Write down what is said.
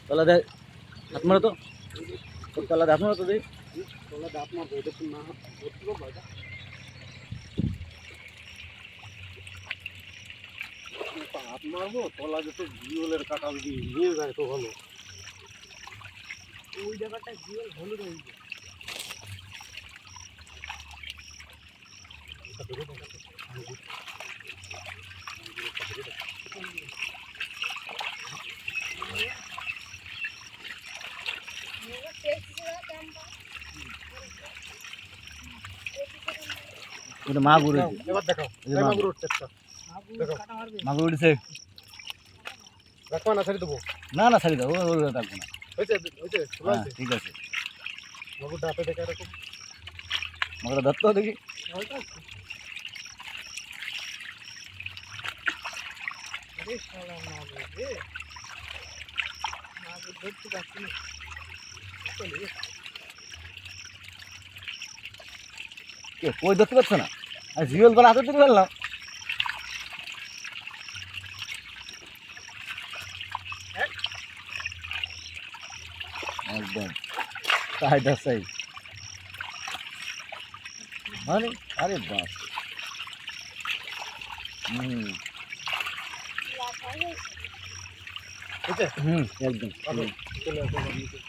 তলা দেয় হাত মারো তো, তলা হাত মারো তো দেখি। তলা দাঁত মারবো এটা তো না ধরতে পারবো হাত মারবো তলা যত জিওলের কাটা যদি নিয়ে যায় তো ভালো। ওই জায়গাটা জিওল হলুদ হয়ে যায়। ওটা মাগুর এবার দেখাও মাগুর উঠছে একটা মাগুর উঠেছে। রাখবা না ছাড়ি দেবো? না না ছাড়ি দাও, ওর রাখবো না। হয়েছে হয়েছে হ্যাঁ ঠিক আছে। মাগুর ডাতে দেখে এরকম মাগুরটা ধরতে হবে দেখি। কই ধরতে পারছো না? আর জিওল বলে হাতে ধরে ফেললাম। একদম সাইডা সাইড মানে আরে বাস। একদম চলে আসবে।